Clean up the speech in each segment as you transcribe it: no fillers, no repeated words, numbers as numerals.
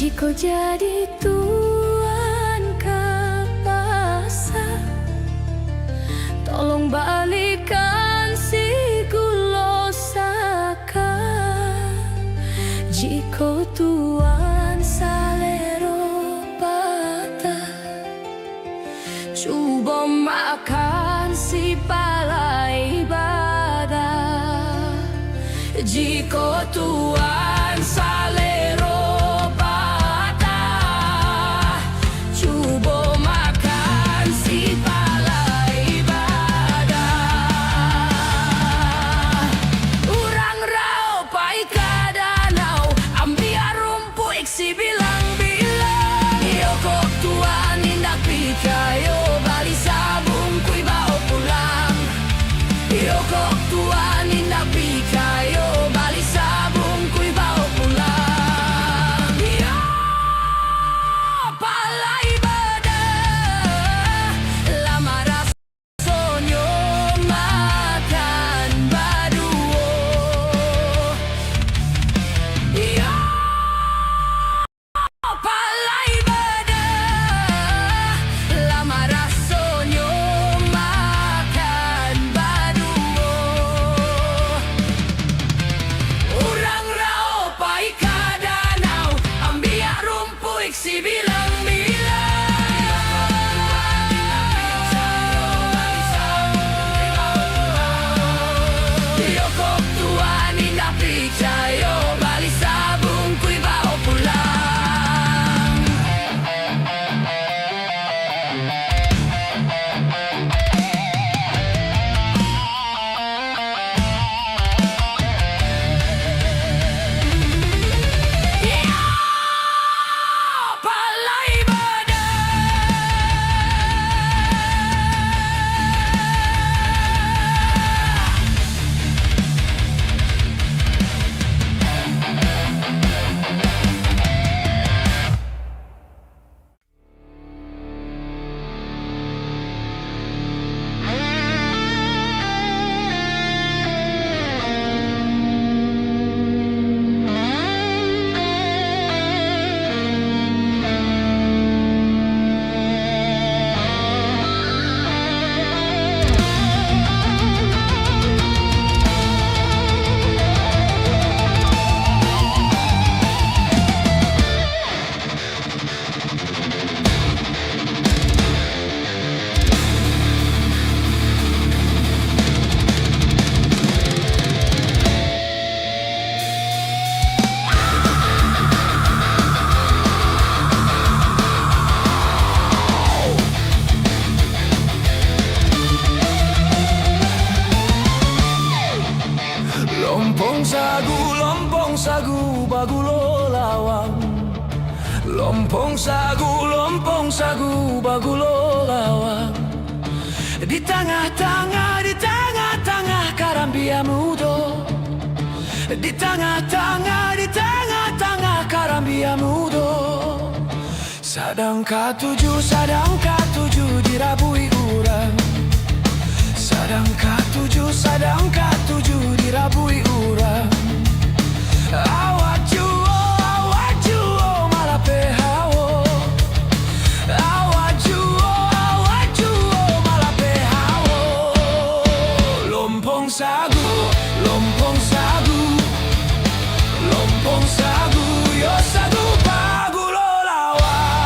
Jika jadi tuan kapasa, tolong balikan si gulosaka. Jika tuan salero patah, coba makan si pala ibadah. Jika tuan salero patah, coba makan si pala ibadah. Urang rau pai ka danau, ambil rumpu iksi bilang-bilang. Iyo kok tuan indak picayo, bali sabung kui bawa pulang. Iyo kok tuan indak picayo, bali sabung kui bawa pulang. Iyo pala ibadah, lama rasonyo makan baduo. Iyo pala ibadah, lama rasonyo makan baduo. Urang rao pai ka danau, ambil rumpu iksi bilang-bilang. Iyo kok tuan indak picayo, bali sabung kui bawa pulang. Iyo pala ibadah, lompong sagu bagulo lawang. Lompong sagu bagulo lawang. Di tengah-tengah karambia mudo. Di tengah-tengah karambia mudo. Sadang katuju dirabui urang. Sadang katuju dirabui urang. Awak juo malape hawo. Awak juo malape hawo. Lompong sagu yo sagu bagulo lawang.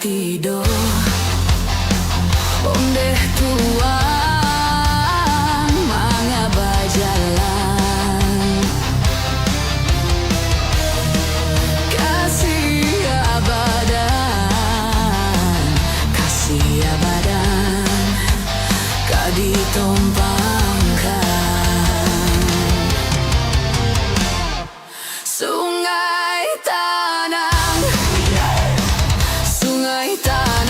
bukiddo Onde tuang mga bajalan Kasih abadan Kadi tompangkan Sungai Tanang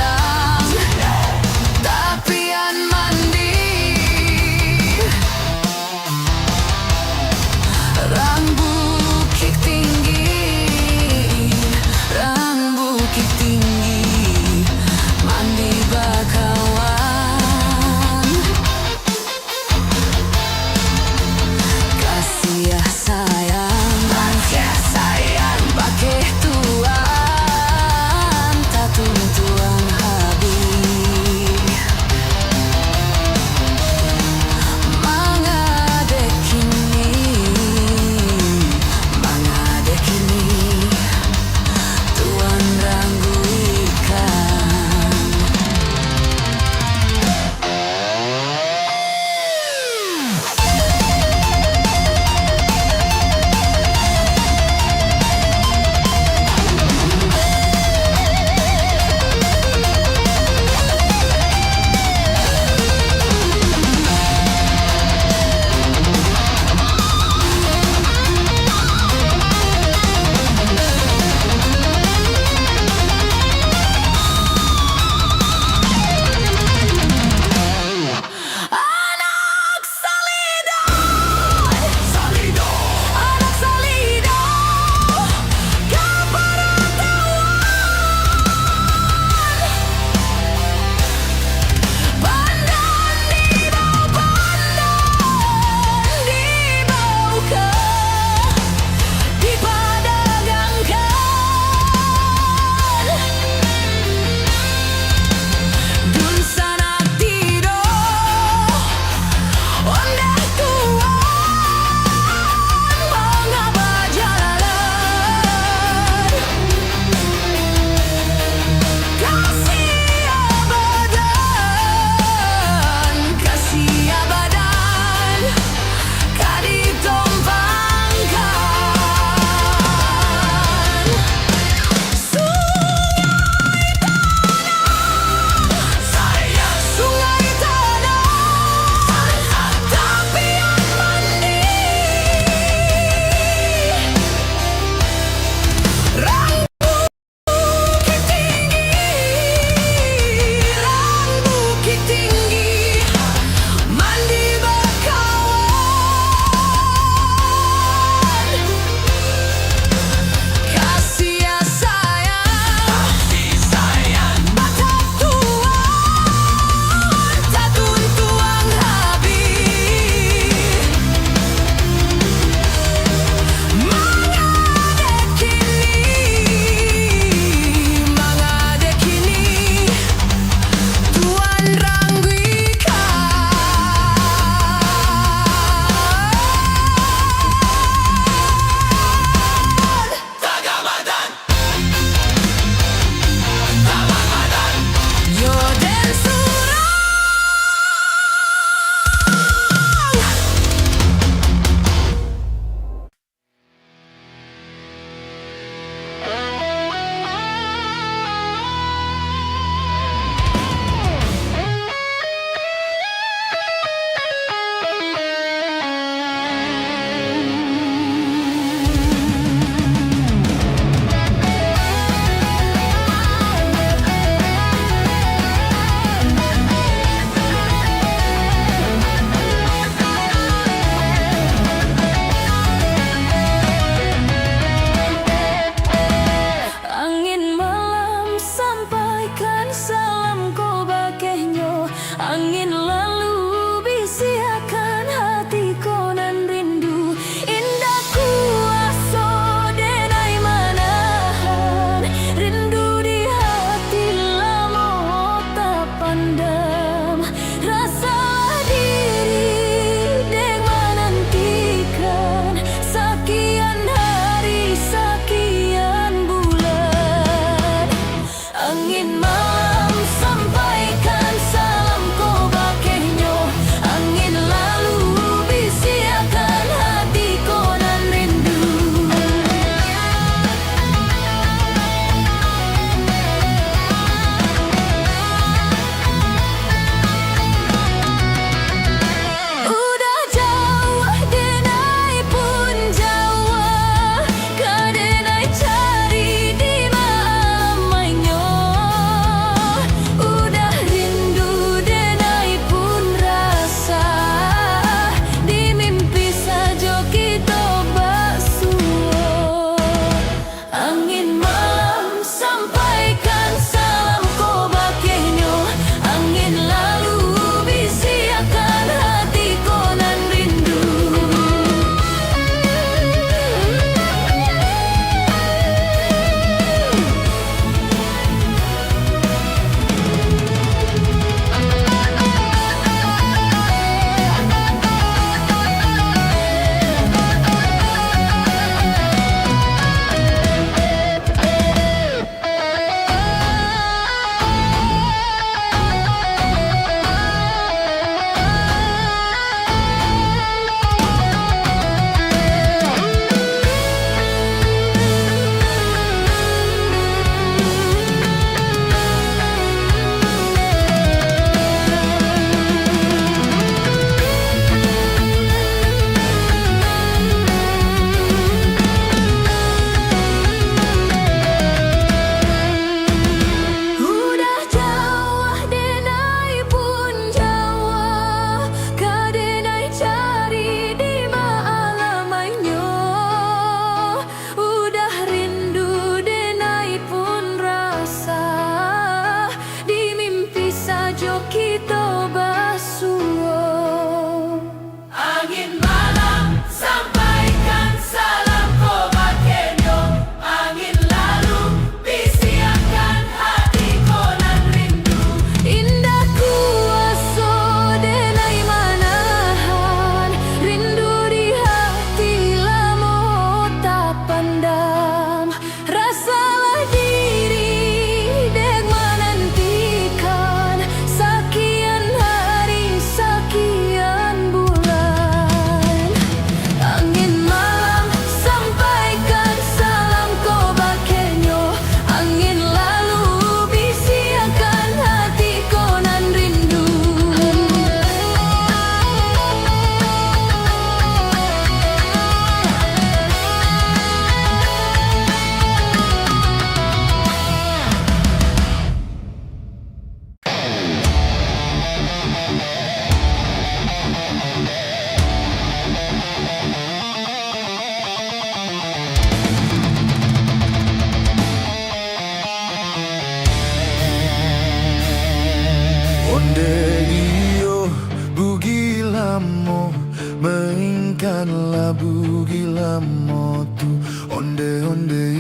Onde-onde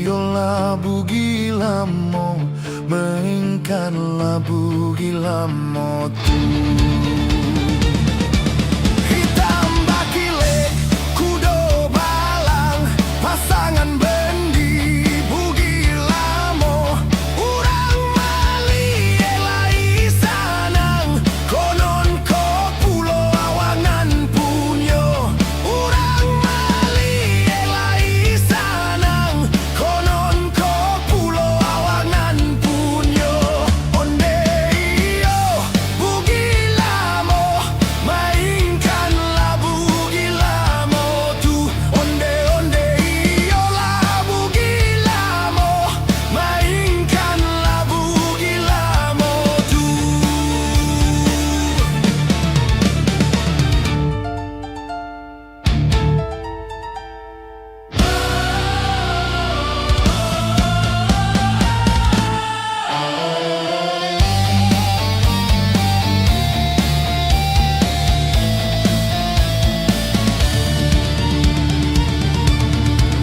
iola bugilamo, mainkanlah bugilamo tu. Hitam bakilek, kudo balang, pasangan bendi bugilamo. Urang malielai sanang, konon ko pulo awangan punyo. Urang malielai sanang, konon ko pulo awangan punyo. Onde iyo bugilamo, mainkanlah bugilamo tu. Onde-onde iyo lah bugilamo, mainkanlah bugilamo tu.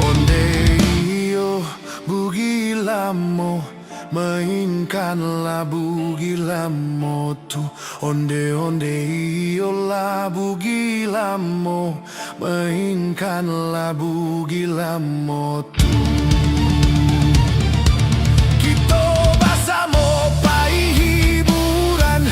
Onde iyo bugilamo, mainkanlah bugilamo tu. Onde-onde iyo lah bugilamo, mainkanlah bugilamo tu. Kito basamo pai hiburan,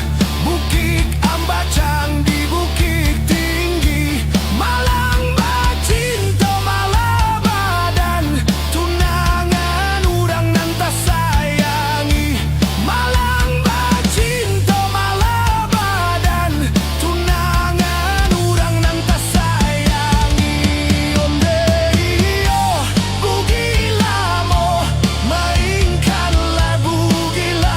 bukik ambacang di bukik tinggi. Malang bacinto malabadan, tunangan urang nan tak sayangi. Malang bacinto malabadan, tunangan urang nan tak sayangi. Onde iyo bugilamo, mainkanlah bugilamo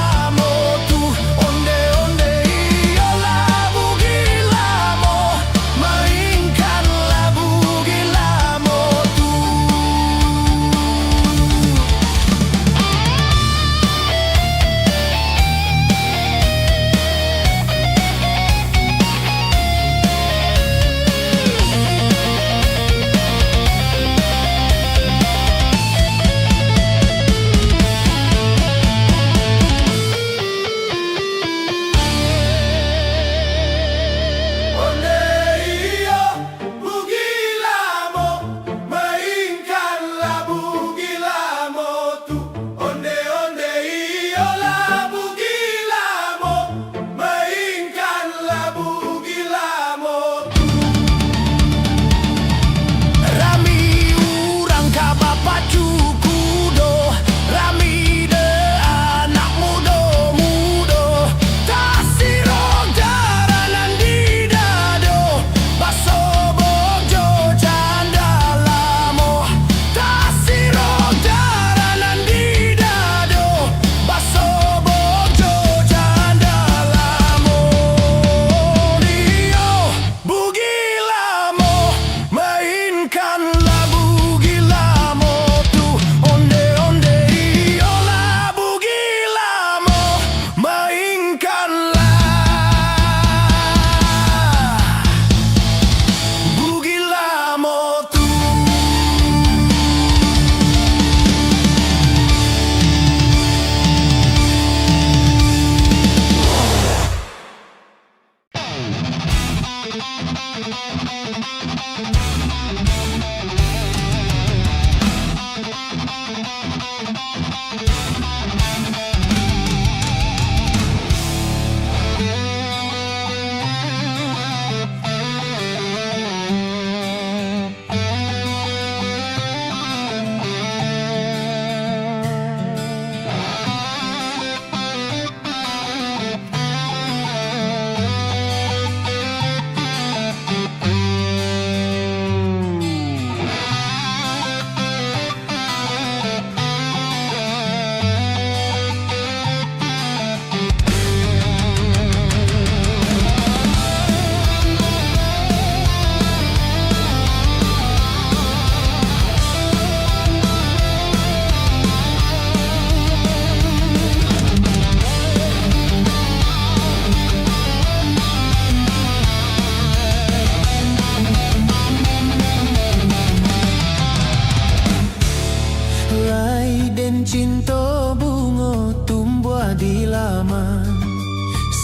cinta bunga tumbuh di laman,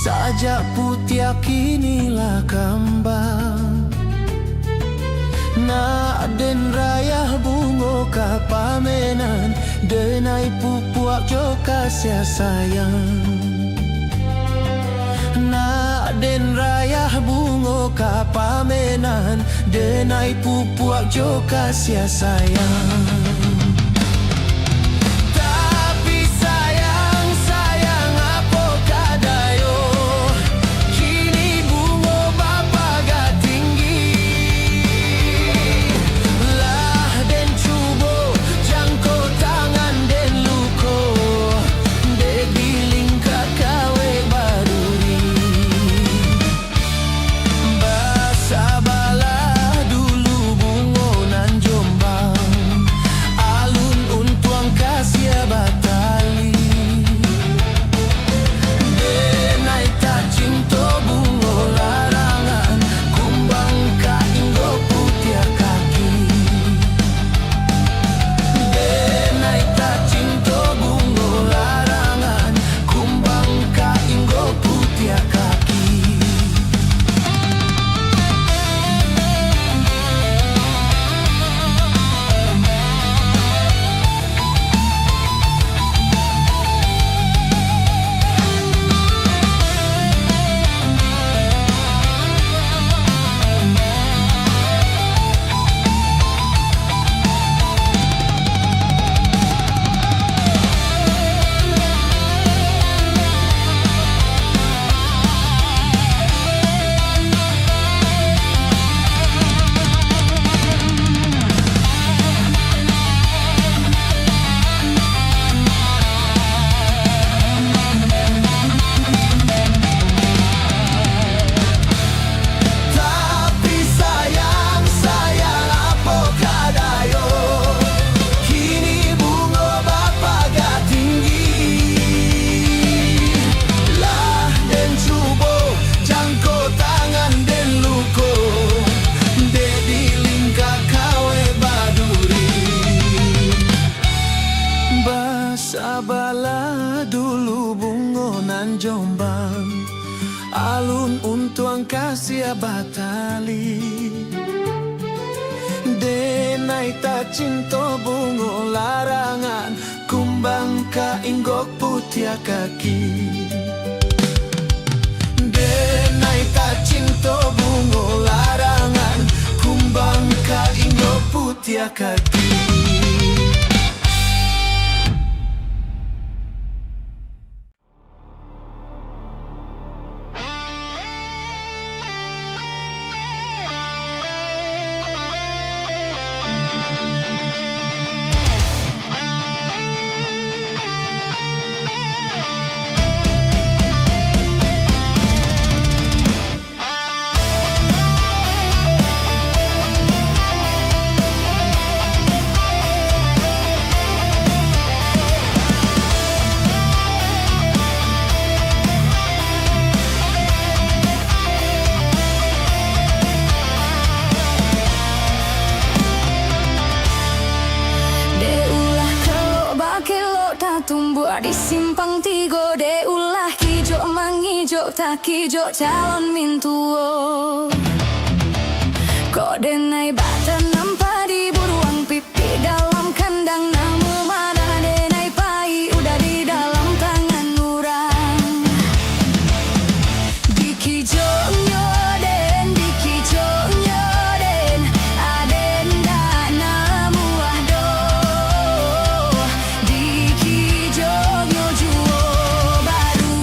sajak putih kinilah kambang. Nak den raya bunga kapamenan, denai pupuak jo kasih sayang. Nak den raya bunga kapamenan, denai pupuak jo kasih sayang. Sabarlah dulu bunga nan Jombang, alun untuang kasih batali. Denai tak cinta bunga larangan, kumbang ka inggok putih kaki. Denai tak cinta bunga larangan, kumbang ka inggok putih kaki. Tumbuh di simpang tiga, de ulah hijau manghijau tak hijau calon mintuo. Kok denai bata nampak di buruang pipi dalam kandang, namu mana denai pai udah di dalam tangan orang. Di kijau nyoden, di kijau nyoden, aden dah namu ahdo. Di kijau nyojuo baru.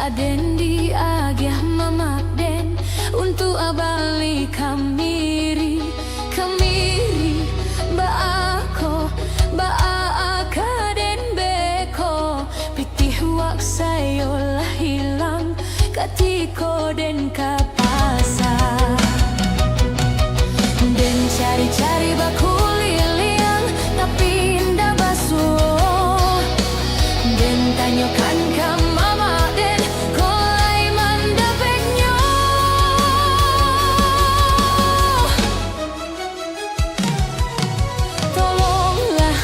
aden di agyah mamak den untuk abali kamiri baako den beko pitih wak sayo lah hilang katiko den kapasa den cari-cari bakuli liang tapi indah basuh den tanyakan ke mama den kolai mandapeknya tolonglah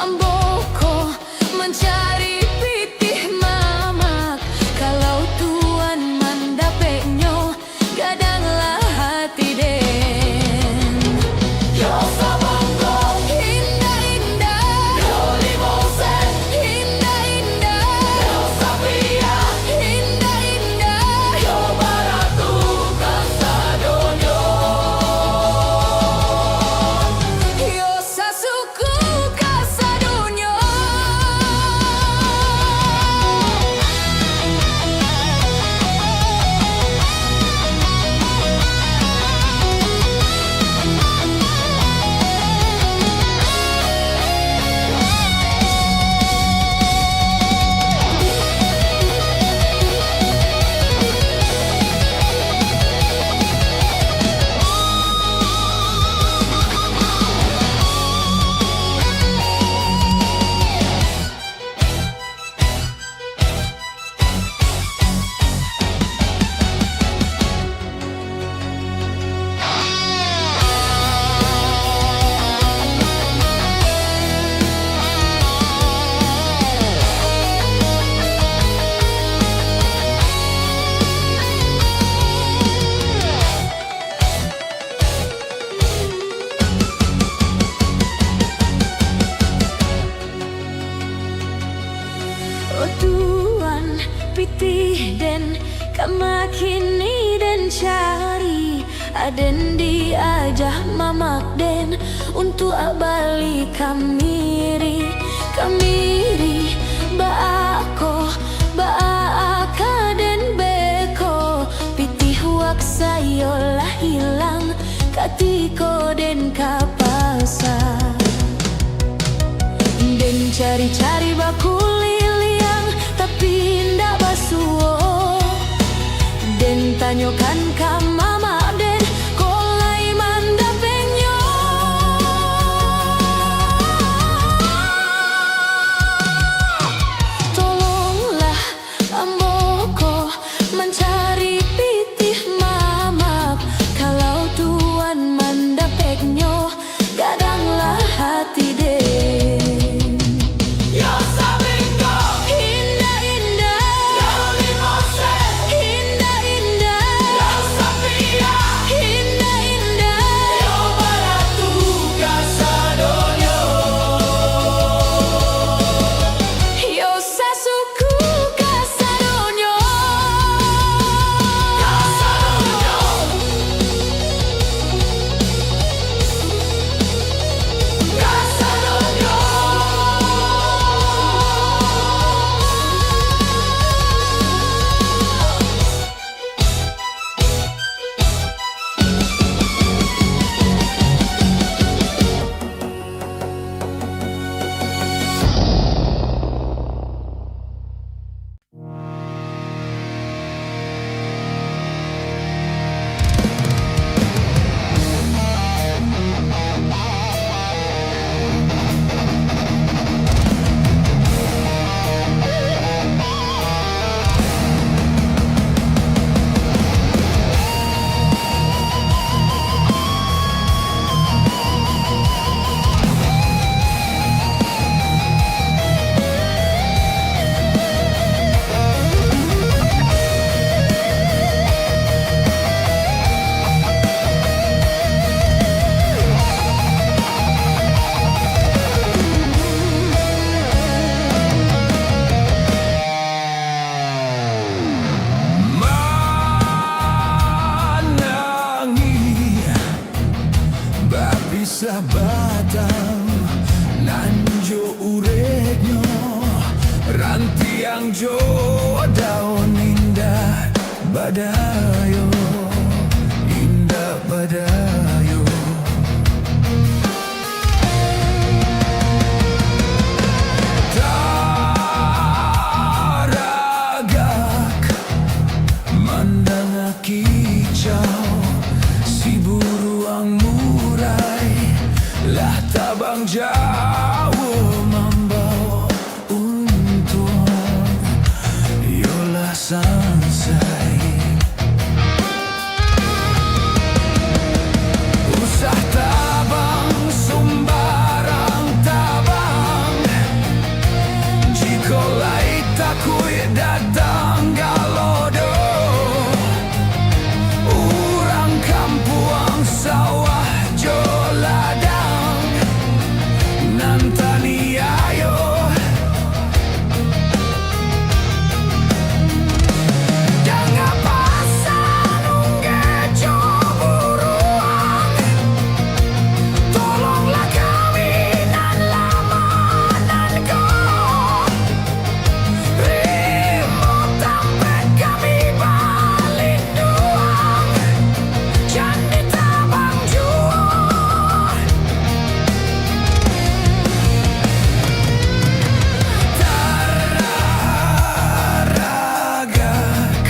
amboko mencari pitih mamak kalau tuan mandapeknya gadanglah hati den Oh tuan pitih den kamakini den cari aden diajah mamak den untuk abali kamiri baako den beko pitih wak sayo lah hilang katiko den kapasa den cari-cari bakuli tapi indah basuh den tanyakan ke mama den kolai mandapeknya tolonglah amboko mencari pitih mamak kalau tuan mandapeknya gadanglah hati den sahabatang nanjo uregno rantiang jo daun Badayo, indah Badayo. Taragak mandang kicau, si buruang murai lah tabang jauh membawa untung, yolah sansai. Usah tabang sumbarang tabang, jika lai takui datang galodo. Urang kampuang sawah jo ladang, nantani ayo. Jangan pasang ungge jo buruang, tolonglah kami nan lama nan kau. Remote tampet kami balinduang, jangan ditabang jual. Taragak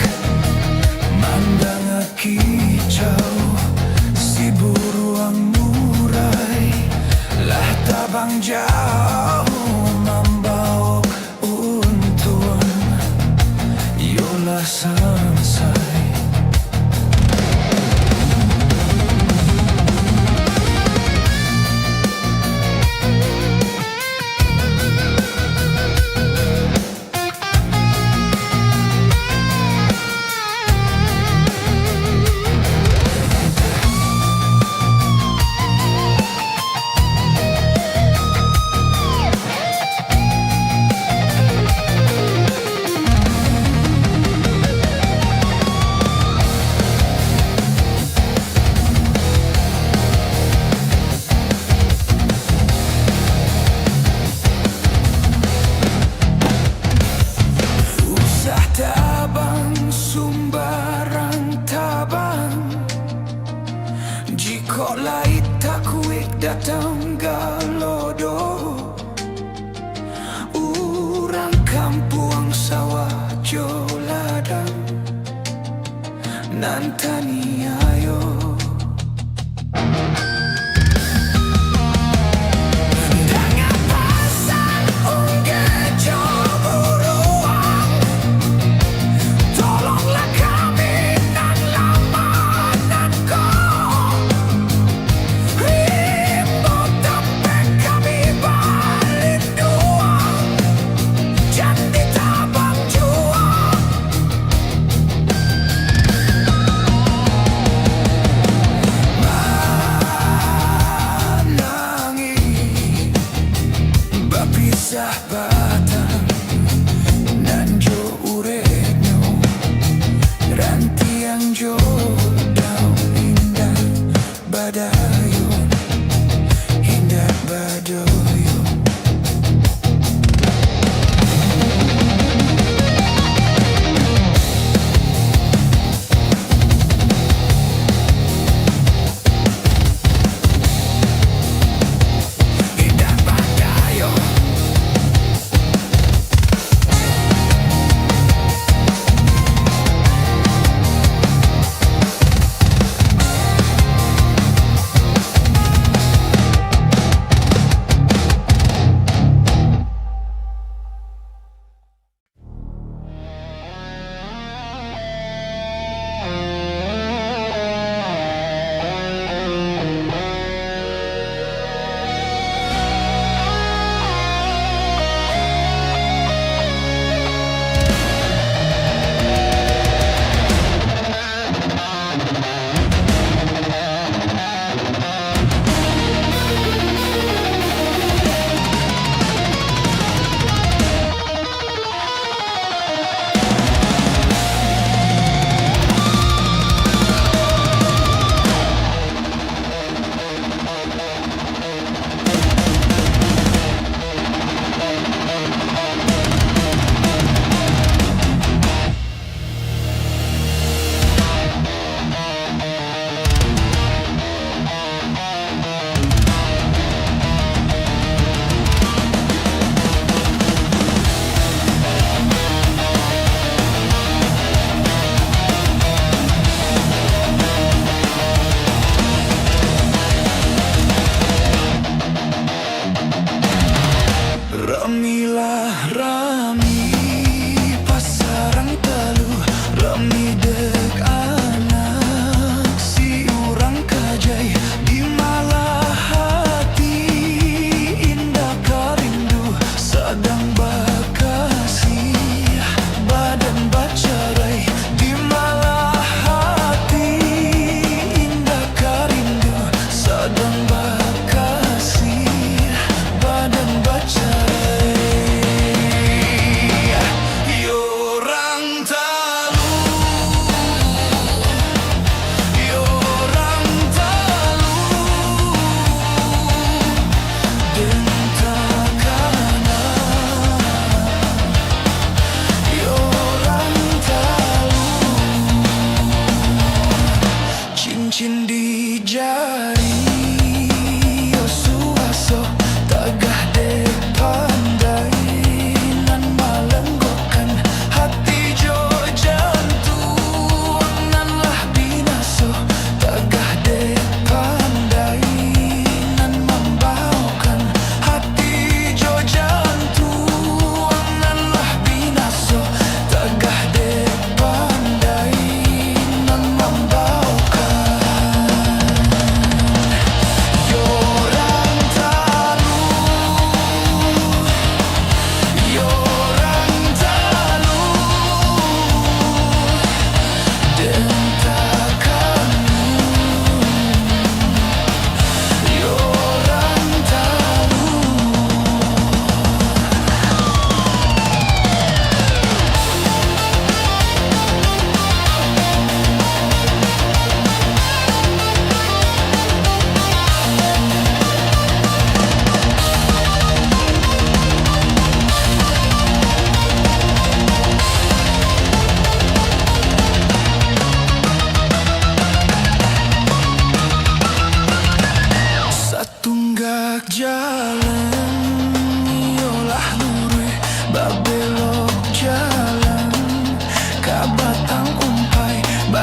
mandang kicau, si buruang murai lah tabang jauh membawa untung, yolah sansai. Usah tabang sumbarang tabang, jika lai takui datang galodo. Urang kampuang sawah jo ladang, nantani ayo. Jangan pasang ungge jo buruang, tolonglah kami nan lama nan kau. Remote tampet kami balinduang, jangan ditabang jual. Manangi bapisah batang nan jo urenyo, rantiang jo daun indah Badayo, indah Badayo. Indah Badayo.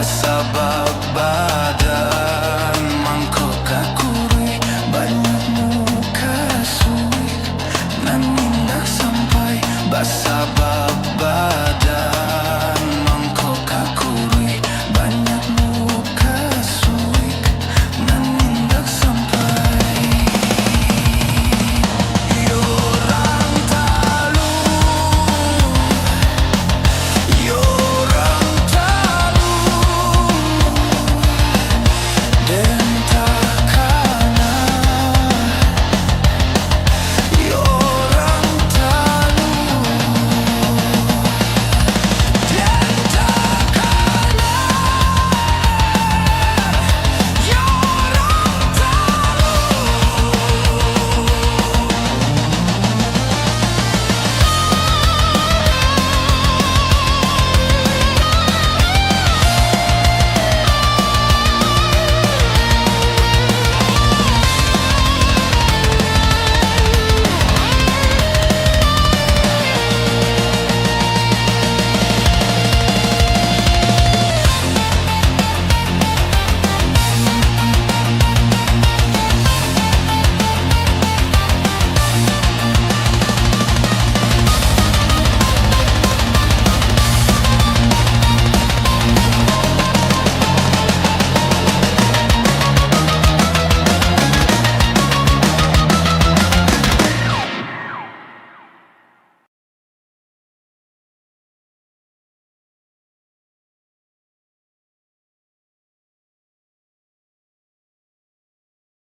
sabab badai